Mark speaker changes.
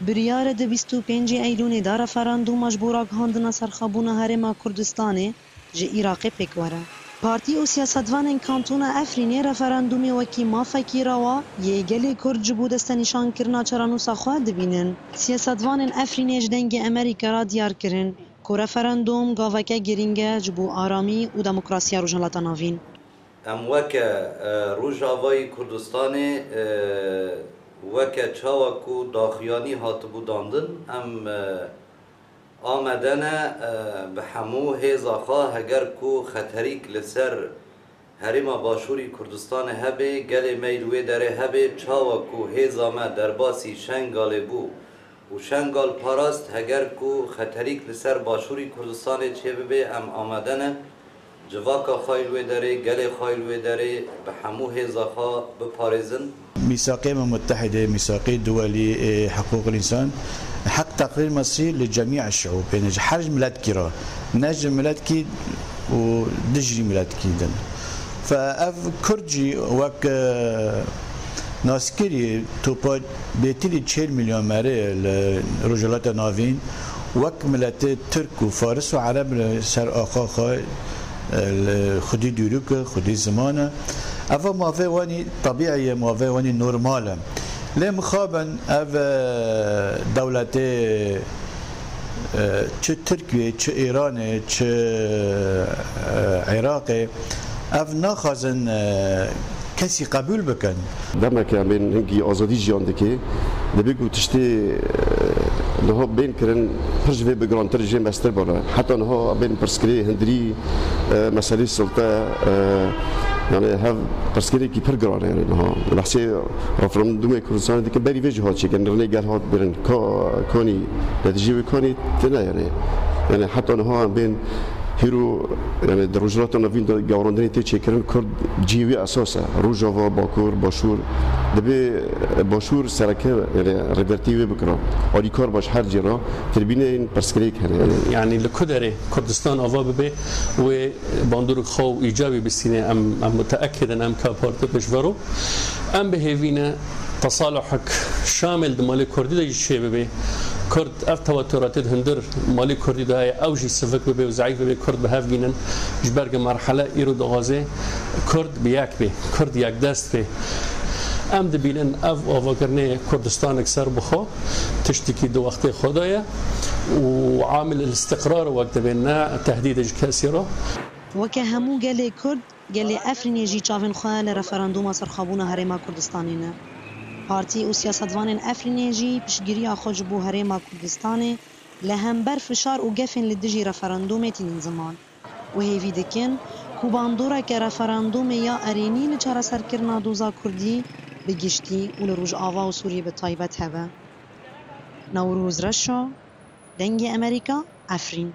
Speaker 1: بریار د 25 ایلون دا رفراندوم مجبورا هاندنا سرخابونا هرما کردستان جه عراق پکوره. پارتی و سیاستوان کانتون افرینی رفراندومی وکی مافکی روا یه گلی کرد جبو دستنشان کرنا چرانوسا خواه دبینن. سیاستوان افرینی جدنگ امریکا را دیار کرن که رفراندوم گاوکه گرینگه جبو آرامی و دموکراسی روژنلاتا ناوین.
Speaker 2: ام وکه روژاوای کردستان وکه چاوکو داخیانی هاتبو داندن ام آمدنه به همو هیزاخا هگر کو خطریک لسر هرما باشوری کردستان هبه گل میلوی داره هبه چاوکو هیزامه در باسی شنگال بو و شنگال پاراست هگر کو خطریک لسر باشوری کردستان چه ببه ام آمدنه جواکا خایلوی داره گل خایلوی داره به همو هیزاخا بپارزن.
Speaker 3: ميثاق متحدة ميثاق دولي حقوق الإنسان حق تقرير مصري لجميع الشعوب يعني حرج ملاد كرا نجم ملاد كي ودجري ملاد كي دن فأف كرجي وك ناسكري توبا بيتلي 40 مليون مرة رجالات نافين وك ملات ترك وفارس وعرب سر آخا خودی دوروک خودی زمانه اوا ماوه وانی طبیعیه ماوه وانی نورماله لم خابن اف دولت چه ترکیه چه ایران چه عراق اف نخازن کسی قبول بکن
Speaker 4: دما که من هنگی آزادی جیان دکی دبیگو تشتی نها بین کرن پرجوی بگران ترجمه مستر بالا حتی نها بین پرسکری هندری مسئله سلطه يعني هذا برسكري كي برجران يعني نها بحسي رفرم دومي كردستان ديك بري وجه هاتشي كان رني قال هات بين كوني نتيجة كوني تنا يعني حتى نها بين هيرو يعني دروجرات نافين جاورندني تيجي كرن كرد جيوي أساسا روجافا باكور باشور دبي باشور سركه يعني ردرتيوي بكرة أولي كار باش هر جرا تربينين برسكريك
Speaker 5: يعني لكدري كردستان أواب به وباندور خو إيجابي بالسنة أم متأكد أن كابارت بجبرو أم بهذينا تصالحك شامل دمالي كردي ده يشيء به كرد توترات هندر مالي كردي ده أوجي سفك به وزعيف به كرد بهاف جينن جبرج مرحلة إيرو دغازة كرد بياك به كرد ياك دست به ام دبینن اف آواگرنه کردستان اکثر بخو تشتکی دو وقت خدایا و عامل الاستقرار وقت بیننا تهدید کسی را
Speaker 1: وکه همو گله کرد گله افرینی جی چاون خواه لرفراندوم سرخابون هرما کردستانینه پارتی و سیاستوان افرینی جی پشگیری آخوش بو هرما کردستانه لهم فشار و گفن لدجی رفراندوم تین زمان و هیوی دکن کوباندورا که رفراندوم یا ارینی لچار سرکرنا دوزا کردی بگشتی و لروج آوا و سوریه به تایبت هوا نوروز رشا دنگ امریکا افرین